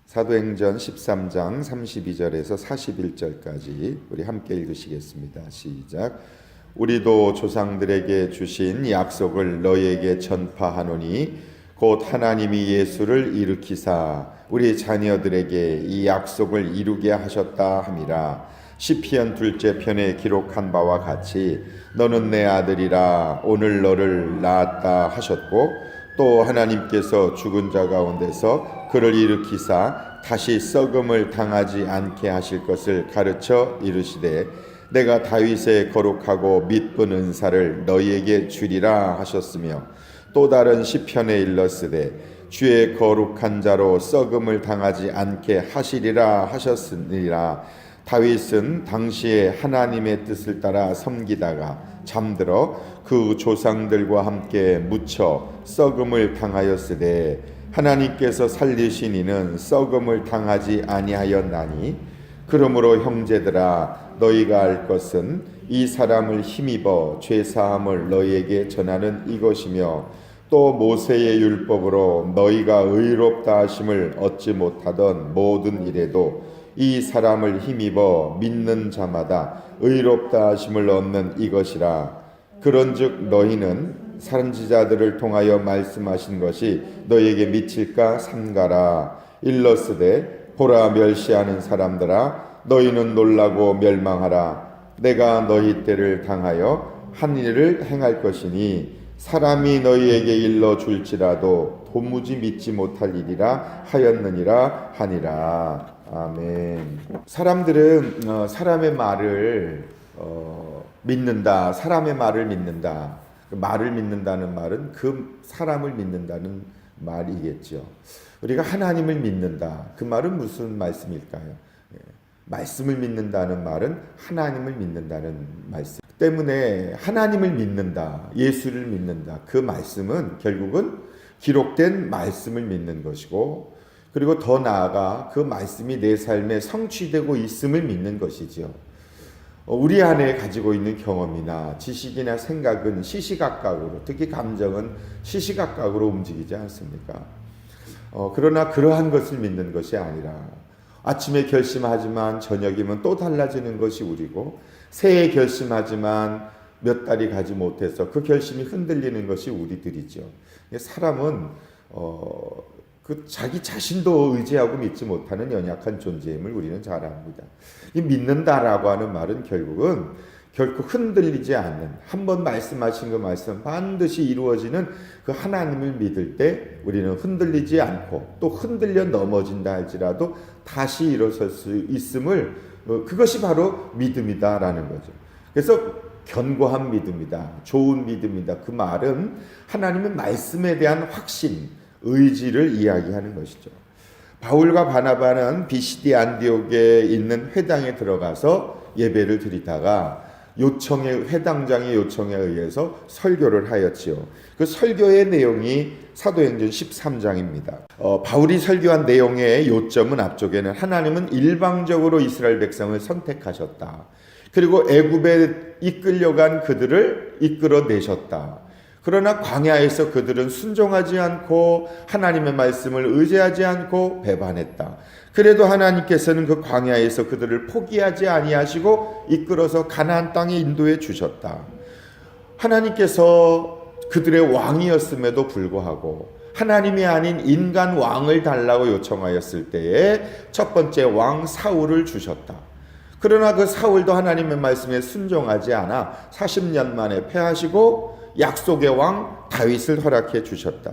사도행전 13장 32절에서 41절까지 우리 함께 읽으시겠습니다. 시작. 우리도 조상들에게 주신 약속을 너희에게 전파하노니 곧 하나님이 예수를 일으키사 우리 자녀들에게 이 약속을 이루게 하셨다 함이라. 시편 2째 편에 기록한 바와 같이 너는 내 아들이라 오늘 너를 낳았다 하셨고, 또 하나님께서 죽은 자 가운데서 그를 일으키사 다시 썩음을 당하지 않게 하실 것을 가르쳐 이르시되 내가 다윗의 거룩하고 믿은 은사를 너희에게 주리라 하셨으며, 또 다른 시편에 일렀으되 주의 거룩한 자로 썩음을 당하지 않게 하시리라 하셨으니라. 다윗은 당시에 하나님의 뜻을 따라 섬기다가 잠들어 그 조상들과 함께 묻혀 썩음을 당하였으되 하나님께서 살리신 이는 썩음을 당하지 아니하였나니, 그러므로 형제들아 너희가 알 것은 이 사람을 힘입어 죄사함을 너희에게 전하는 이것이며, 또 모세의 율법으로 너희가 의롭다 하심을 얻지 못하던 모든 일에도 이 사람을 힘입어 믿는 자마다 의롭다 하심을 얻는 이것이라. 그런즉 너희는 선지자들을 통하여 말씀하신 것이 너희에게 미칠까 삼가라. 일러스되 보라, 멸시하는 사람들아 너희는 놀라고 멸망하라. 내가 너희 때를 당하여 한 일을 행할 것이니 사람이 너희에게 일러줄지라도 도무지 믿지 못할 일이라 하였느니라 하니라. 아멘. 사람들은 사람의 말을 믿는다. 사람의 말을 믿는다. 말을 믿는다는 말은 그 사람을 믿는다는 말이겠죠. 우리가 하나님을 믿는다. 그 말은 무슨 말씀일까요? 말씀을 믿는다는 말은 하나님을 믿는다는 말씀 때문에 하나님을 믿는다, 예수를 믿는다. 그 말씀은 결국은 기록된 말씀을 믿는 것이고, 그리고 더 나아가 그 말씀이 내 삶에 성취되고 있음을 믿는 것이죠. 우리 안에 가지고 있는 경험이나 지식이나 생각은 시시각각으로, 특히 감정은 시시각각으로 움직이지 않습니까? 그러나 그러한 것을 믿는 것이 아니라 아침에 결심하지만 저녁이면 또 달라지는 것이 우리고, 새해 결심하지만 몇 달이 가지 못해서 그 결심이 흔들리는 것이 우리들이죠. 사람은 그 자기 자신도 의지하고 믿지 못하는 연약한 존재임을 우리는 잘 압니다. 이 믿는다라고 하는 말은 결국은 결코 흔들리지 않는, 한번 말씀하신 그 말씀 반드시 이루어지는 그 하나님을 믿을 때 우리는 흔들리지 않고, 또 흔들려 넘어진다 할지라도 다시 일어설 수 있음을, 그것이 바로 믿음이다라는 거죠. 그래서 견고한 믿음이다, 좋은 믿음이다. 그 말은 하나님의 말씀에 대한 확신, 의지를 이야기하는 것이죠. 바울과 바나바는 비시디 안디옥에 있는 회당에 들어가서 예배를 드리다가 회당장의 요청에 의해서 설교를 하였지요. 그 설교의 내용이 사도행전 13장입니다. 바울이 설교한 내용의 요점은 앞쪽에는 하나님은 일방적으로 이스라엘 백성을 선택하셨다. 그리고 애굽에 이끌려간 그들을 이끌어내셨다. 그러나 광야에서 그들은 순종하지 않고 하나님의 말씀을 의지하지 않고 배반했다. 그래도 하나님께서는 그 광야에서 그들을 포기하지 아니하시고 이끌어서 가나안 땅에 인도해 주셨다. 하나님께서 그들의 왕이었음에도 불구하고 하나님이 아닌 인간 왕을 달라고 요청하였을 때에 첫 번째 왕 사울을 주셨다. 그러나 그 사울도 하나님의 말씀에 순종하지 않아 40년 만에 패하시고 약속의 왕 다윗을 허락해 주셨다.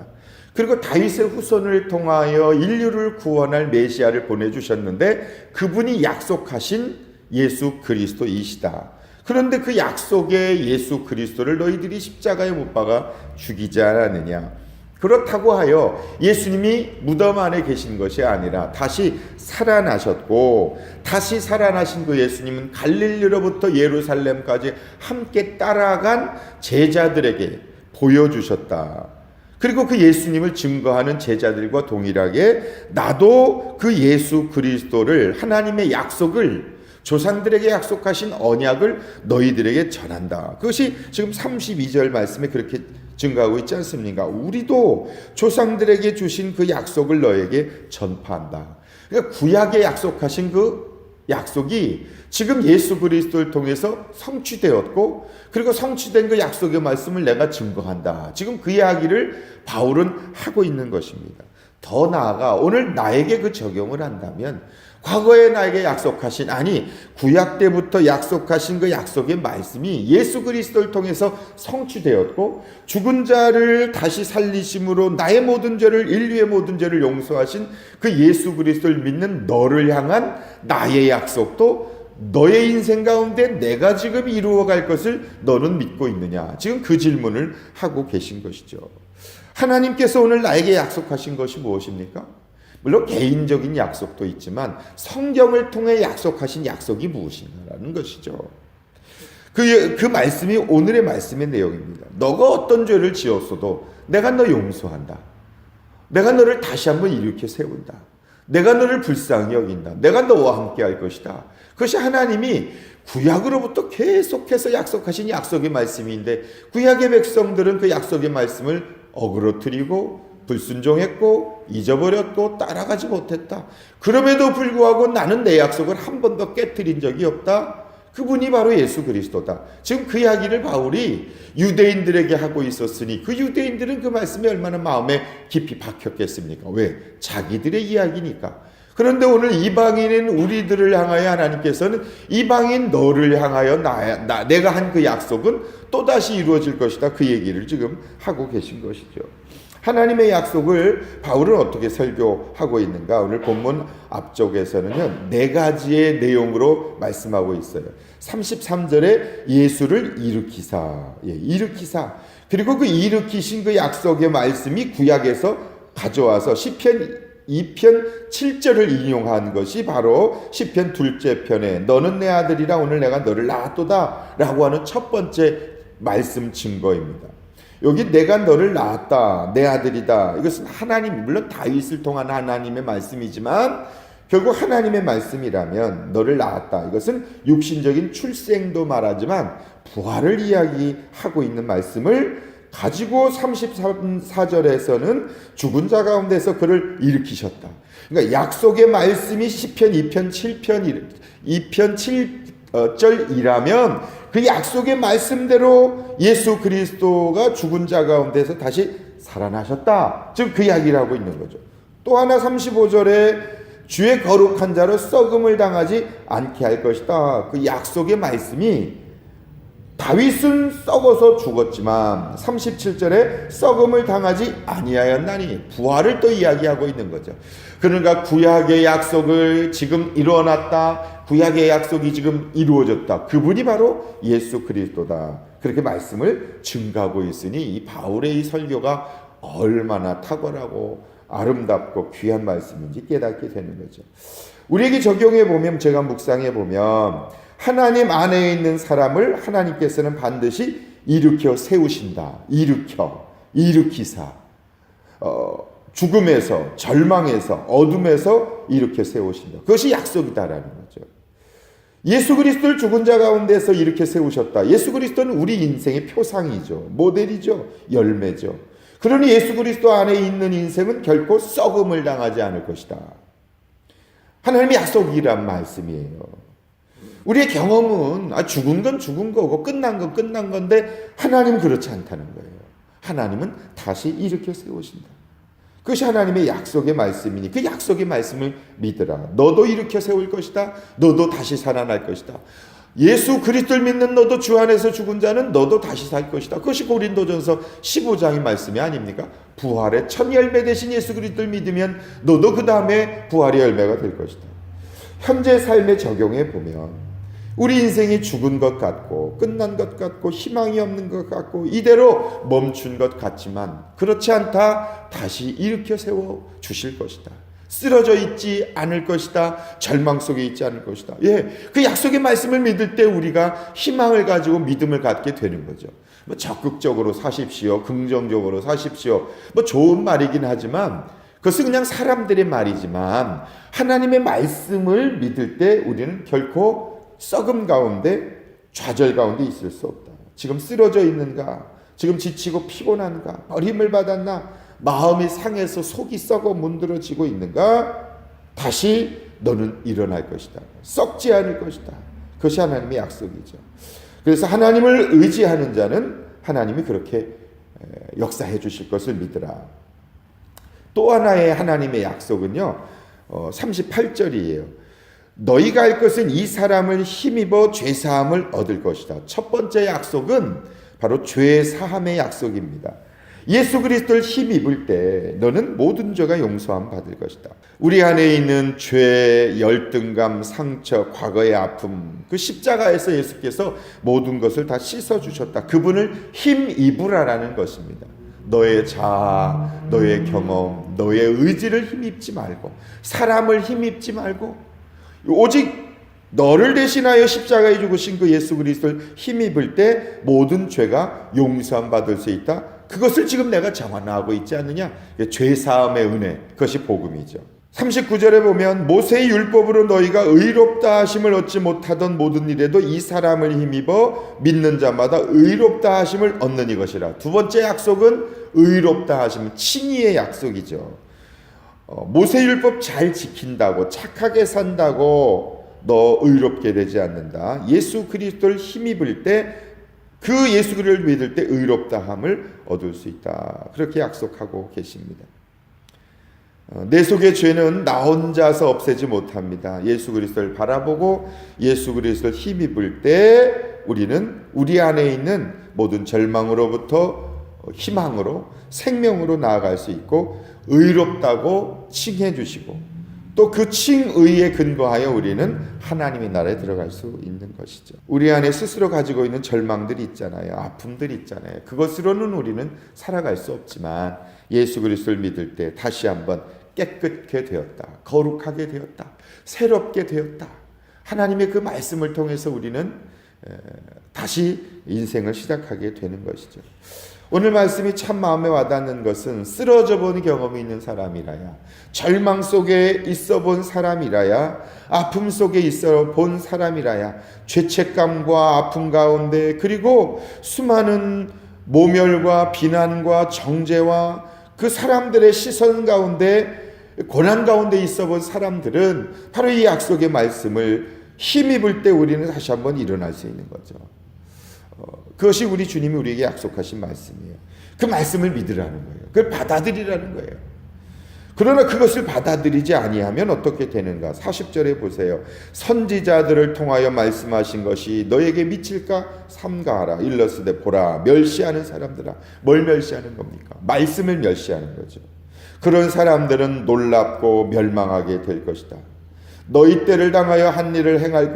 그리고 다윗의 후손을 통하여 인류를 구원할 메시아를 보내주셨는데 그분이 약속하신 예수 그리스도이시다. 그런데 그 약속의 예수 그리스도를 너희들이 십자가에 못 박아 죽이지 않았느냐. 그렇다고 하여 예수님이 무덤 안에 계신 것이 아니라 다시 살아나셨고, 다시 살아나신 그 예수님은 갈릴리로부터 예루살렘까지 함께 따라간 제자들에게 보여주셨다. 그리고 그 예수님을 증거하는 제자들과 동일하게 나도 그 예수 그리스도를, 하나님의 약속을, 조상들에게 약속하신 언약을 너희들에게 전한다. 그것이 지금 32절 말씀에 그렇게 증가하고 있지 않습니까? 우리도 조상들에게 주신 그 약속을 너에게 전파한다. 그러니까 구약에 약속하신 그 약속이 지금 예수 그리스도를 통해서 성취되었고, 그리고 성취된 그 약속의 말씀을 내가 증거한다. 지금 그 이야기를 바울은 하고 있는 것입니다. 더 나아가 오늘 나에게 그 적용을 한다면, 과거에 나에게 약속하신, 아니 구약 때부터 약속하신 그 약속의 말씀이 예수 그리스도를 통해서 성취되었고, 죽은 자를 다시 살리심으로 나의 모든 죄를, 인류의 모든 죄를 용서하신 그 예수 그리스도를 믿는 너를 향한 나의 약속도 너의 인생 가운데 내가 지금 이루어갈 것을 너는 믿고 있느냐? 지금 그 질문을 하고 계신 것이죠. 하나님께서 오늘 나에게 약속하신 것이 무엇입니까? 물론 개인적인 약속도 있지만 성경을 통해 약속하신 약속이 무엇인가라는 것이죠. 그 말씀이 오늘의 말씀의 내용입니다. 너가 어떤 죄를 지었어도 내가 너 용서한다. 내가 너를 다시 한번 일으켜 세운다. 내가 너를 불쌍히 여긴다. 내가 너와 함께 할 것이다. 그것이 하나님이 구약으로부터 계속해서 약속하신 약속의 말씀인데, 구약의 백성들은 그 약속의 말씀을 어그러뜨리고 불순종했고 잊어버렸고 따라가지 못했다. 그럼에도 불구하고 나는 내 약속을 한 번도 깨트린 적이 없다. 그분이 바로 예수 그리스도다. 지금 그 이야기를 바울이 유대인들에게 하고 있었으니 그 유대인들은 그 말씀이 얼마나 마음에 깊이 박혔겠습니까? 왜? 자기들의 이야기니까. 그런데 오늘 이방인인 우리들을 향하여 하나님께서는 이방인 너를 향하여 내가 한 그 약속은 또다시 이루어질 것이다. 그 얘기를 지금 하고 계신 것이죠. 하나님의 약속을 바울은 어떻게 설교하고 있는가? 오늘 본문 앞쪽에서는요, 4가지의 내용으로 말씀하고 있어요. 33절에 예수를 일으키사. 그리고 그 일으키신 그 약속의 말씀이 구약에서 가져와서 시편 2편 7절을 인용한 것이 바로 시편 2째 편에 너는 내 아들이라 오늘 내가 너를 낳았도다 라고 하는 첫 번째 말씀 증거입니다. 여기 내가 너를 낳았다, 내 아들이다. 이것은 하나님, 물론 다윗을 통한 하나님의 말씀이지만 결국 하나님의 말씀이라면 너를 낳았다. 이것은 육신적인 출생도 말하지만 부활을 이야기하고 있는 말씀을 가지고 34절에서는 죽은 자 가운데서 그를 일으키셨다. 그러니까 약속의 말씀이 시편 2편 7절이라면 그 약속의 말씀대로 예수 그리스도가 죽은 자 가운데서 다시 살아나셨다. 지금 그 이야기를 하고 있는 거죠. 또 하나 35절에 주의 거룩한 자로 썩음을 당하지 않게 할 것이다. 그 약속의 말씀이 다윗은 썩어서 죽었지만 37절에 썩음을 당하지 아니하였나니 부활을 또 이야기하고 있는 거죠. 그러니까 구약의 약속을 지금 일어났다. 구약의 약속이 지금 이루어졌다. 그분이 바로 예수 그리스도다. 그렇게 말씀을 증가하고 있으니 이 바울의 이 설교가 얼마나 탁월하고 아름답고 귀한 말씀인지 깨닫게 되는 거죠. 우리에게 적용해 보면, 제가 묵상해 보면 하나님 안에 있는 사람을 하나님께서는 반드시 일으켜 세우신다. 일으키사. 죽음에서, 절망에서, 어둠에서 일으켜 세우신다. 그것이 약속이다라는 거죠. 예수 그리스도를 죽은 자 가운데서 일으켜 세우셨다. 예수 그리스도는 우리 인생의 표상이죠. 모델이죠. 열매죠. 그러니 예수 그리스도 안에 있는 인생은 결코 썩음을 당하지 않을 것이다. 하나님의 약속이란 말씀이에요. 우리의 경험은 죽은 건 죽은 거고 끝난 건 끝난 건데 하나님은 그렇지 않다는 거예요. 하나님은 다시 일으켜 세우신다. 그것이 하나님의 약속의 말씀이니 그 약속의 말씀을 믿으라. 너도 일으켜 세울 것이다. 너도 다시 살아날 것이다. 예수 그리스도를 믿는 너도 주 안에서 죽은 자는 너도 다시 살 것이다. 그것이 고린도전서 15장의 말씀이 아닙니까? 부활의 첫 열매 되신 예수 그리스도를 믿으면 너도 그 다음에 부활의 열매가 될 것이다. 현재 삶에 적용해 보면 우리 인생이 죽은 것 같고 끝난 것 같고 희망이 없는 것 같고 이대로 멈춘 것 같지만 그렇지 않다. 다시 일으켜 세워 주실 것이다. 쓰러져 있지 않을 것이다. 절망 속에 있지 않을 것이다. 그 약속의 말씀을 믿을 때 우리가 희망을 가지고 믿음을 갖게 되는 거죠. 적극적으로 사십시오. 긍정적으로 사십시오. 좋은 말이긴 하지만 그것은 그냥 사람들의 말이지만 하나님의 말씀을 믿을 때 우리는 결코 썩음 가운데, 좌절 가운데 있을 수 없다. 지금 쓰러져 있는가? 지금 지치고 피곤한가? 버림을 받았나? 마음이 상해서 속이 썩어 문드러지고 있는가? 다시 너는 일어날 것이다. 썩지 않을 것이다. 그것이 하나님의 약속이죠. 그래서 하나님을 의지하는 자는 하나님이 그렇게 역사해 주실 것을 믿으라. 또 하나의 하나님의 약속은요, 38절이에요. 너희가 할 것은 이 사람을 힘입어 죄사함을 얻을 것이다. 첫 번째 약속은 바로 죄사함의 약속입니다. 예수 그리스도를 힘입을 때 너는 모든 죄가 용서함 받을 것이다. 우리 안에 있는 죄, 열등감, 상처, 과거의 아픔, 그 십자가에서 예수께서 모든 것을 다 씻어주셨다. 그분을 힘입으라라는 것입니다. 너의 자아, 너의 경험, 너의 의지를 힘입지 말고, 사람을 힘입지 말고, 오직 너를 대신하여 십자가에 죽으신 그 예수 그리스도를 힘입을 때 모든 죄가 용서함 받을 수 있다. 그것을 지금 내가 정언하고 있지 않느냐? 죄사함의 은혜, 그것이 복음이죠. 39절에 보면 모세의 율법으로 너희가 의롭다 하심을 얻지 못하던 모든 일에도 이 사람을 힘입어 믿는 자마다 의롭다 하심을 얻는 이것이라. 두 번째 약속은 의롭다 하심, 칭의의 약속이죠. 모세 율법 잘 지킨다고, 착하게 산다고 너 의롭게 되지 않는다. 예수 그리스도를 힘입을 때, 그 예수 그리스도를 믿을 때 의롭다함을 얻을 수 있다. 그렇게 약속하고 계십니다. 내 속의 죄는 나 혼자서 없애지 못합니다. 예수 그리스도를 바라보고 예수 그리스도를 힘입을 때 우리는 우리 안에 있는 모든 절망으로부터 희망으로, 생명으로 나아갈 수 있고, 의롭다고 칭해 주시고, 또 그 칭의에 근거하여 우리는 하나님의 나라에 들어갈 수 있는 것이죠. 우리 안에 스스로 가지고 있는 절망들이 있잖아요. 아픔들이 있잖아요. 그것으로는 우리는 살아갈 수 없지만 예수 그리스도를 믿을 때 다시 한번 깨끗게 되었다. 거룩하게 되었다. 새롭게 되었다. 하나님의 그 말씀을 통해서 우리는 다시 인생을 시작하게 되는 것이죠. 오늘 말씀이 참 마음에 와닿는 것은 쓰러져 본 경험이 있는 사람이라야, 절망 속에 있어 본 사람이라야, 아픔 속에 있어 본 사람이라야, 죄책감과 아픔 가운데, 그리고 수많은 모멸과 비난과 정죄와 그 사람들의 시선 가운데, 고난 가운데 있어 본 사람들은 바로 이 약속의 말씀을 힘입을 때 우리는 다시 한번 일어날 수 있는 거죠. 그것이 우리 주님이 우리에게 약속하신 말씀이에요. 그 말씀을 믿으라는 거예요. 그걸 받아들이라는 거예요. 그러나 그것을 받아들이지 아니하면 어떻게 되는가? 40절에 보세요. 선지자들을 통하여 말씀하신 것이 너에게 미칠까? 삼가하라. 일러스되 보라, 멸시하는 사람들아. 뭘 멸시하는 겁니까? 말씀을 멸시하는 거죠. 그런 사람들은 놀랍고 멸망하게 될 것이다. 너희 때를 당하여 한 일을 행할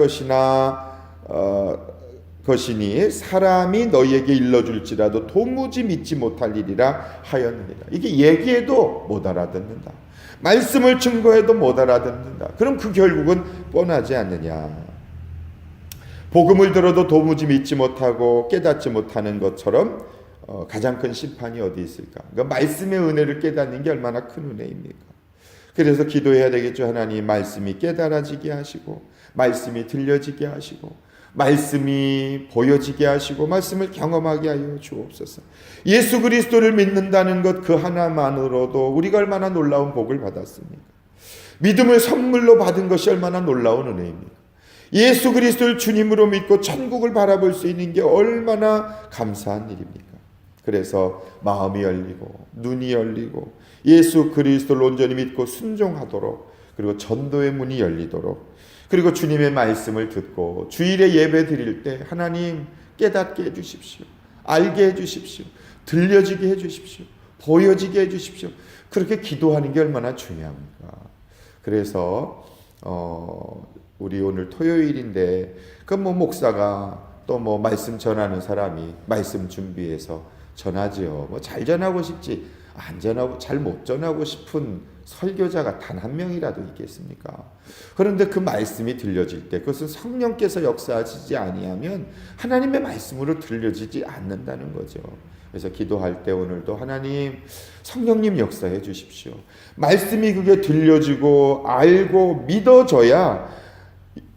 것이니 사람이 너희에게 일러줄지라도 도무지 믿지 못할 일이라 하였느니라. 이게 얘기해도 못 알아듣는다. 말씀을 증거해도 못 알아듣는다. 그럼 그 결국은 뻔하지 않느냐. 복음을 들어도 도무지 믿지 못하고 깨닫지 못하는 것처럼 가장 큰 심판이 어디 있을까? 그러니까 말씀의 은혜를 깨닫는 게 얼마나 큰 은혜입니까? 그래서 기도해야 되겠죠. 하나님, 말씀이 깨달아지게 하시고, 말씀이 들려지게 하시고, 말씀이 보여지게 하시고, 말씀을 경험하게 하여 주옵소서. 예수 그리스도를 믿는다는 것 그 하나만으로도 우리가 얼마나 놀라운 복을 받았습니까? 믿음을 선물로 받은 것이 얼마나 놀라운 은혜입니까? 예수 그리스도를 주님으로 믿고 천국을 바라볼 수 있는 게 얼마나 감사한 일입니까? 그래서 마음이 열리고 눈이 열리고 예수 그리스도를 온전히 믿고 순종하도록, 그리고 전도의 문이 열리도록, 그리고 주님의 말씀을 듣고 주일에 예배 드릴 때 하나님 깨닫게 해주십시오. 알게 해주십시오. 들려지게 해주십시오. 보여지게 해주십시오. 그렇게 기도하는 게 얼마나 중요합니까? 그래서 우리 오늘 토요일인데 그 목사가 또 말씀 전하는 사람이 말씀 준비해서 전하지요. 잘 전하고 싶지, 안 전하고 잘 못 전하고 싶은 설교자가 단 한 명이라도 있겠습니까? 그런데 그 말씀이 들려질 때 그것은 성령께서 역사하시지 아니하면 하나님의 말씀으로 들려지지 않는다는 거죠. 그래서 기도할 때 오늘도 하나님, 성령님 역사해 주십시오. 말씀이 그게 들려지고 알고 믿어져야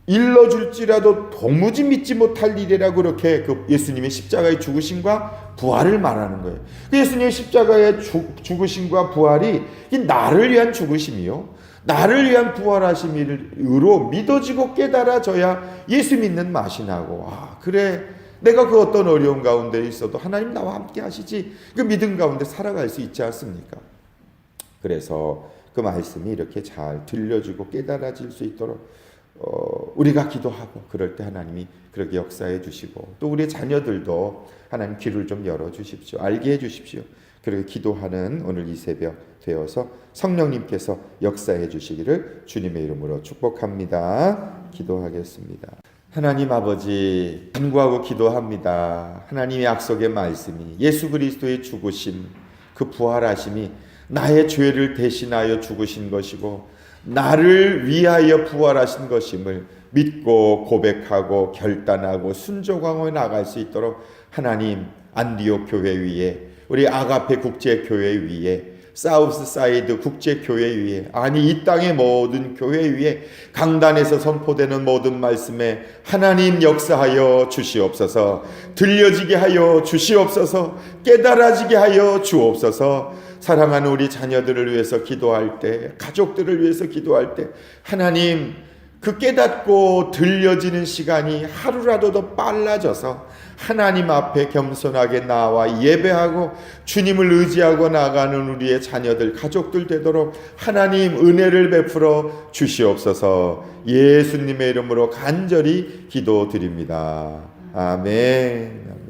일러줄지라도 도무지 믿지 못할 일이라고 그렇게 그 예수님의 십자가의 죽으심과 부활을 말하는 거예요. 그 예수님의 십자가의 죽으심과 부활이 이 나를 위한 죽으심이요, 나를 위한 부활하심으로 믿어지고 깨달아져야 예수 믿는 맛이 나고, 아 그래 내가 그 어떤 어려운 가운데 있어도 하나님 나와 함께 하시지, 그 믿음 가운데 살아갈 수 있지 않습니까? 그래서 그 말씀이 이렇게 잘 들려지고 깨달아질 수 있도록 우리가 기도하고, 그럴 때 하나님이 그렇게 역사해 주시고, 또 우리의 자녀들도 하나님 귀를 좀 열어 주십시오. 알게 해 주십시오. 그렇게 기도하는 오늘 이 새벽 되어서 성령님께서 역사해 주시기를 주님의 이름으로 축복합니다. 기도하겠습니다. 하나님 아버지, 간구하고 기도합니다. 하나님의 약속의 말씀이, 예수 그리스도의 죽으심, 그 부활하심이 나의 죄를 대신하여 죽으신 것이고 나를 위하여 부활하신 것임을 믿고 고백하고 결단하고 순종하고 나갈 수 있도록 하나님, 안디옥 교회 위에, 우리 아가페 국제교회 위에, 사우스 사이드 국제교회 위에, 아니 이 땅의 모든 교회 위에 강단에서 선포되는 모든 말씀에 하나님 역사하여 주시옵소서. 들려지게 하여 주시옵소서. 깨달아지게 하여 주옵소서. 사랑하는 우리 자녀들을 위해서 기도할 때, 가족들을 위해서 기도할 때 하나님, 그 깨닫고 들려지는 시간이 하루라도 더 빨라져서 하나님 앞에 겸손하게 나와 예배하고 주님을 의지하고 나가는 우리의 자녀들, 가족들 되도록 하나님 은혜를 베풀어 주시옵소서. 예수님의 이름으로 간절히 기도드립니다. 아멘.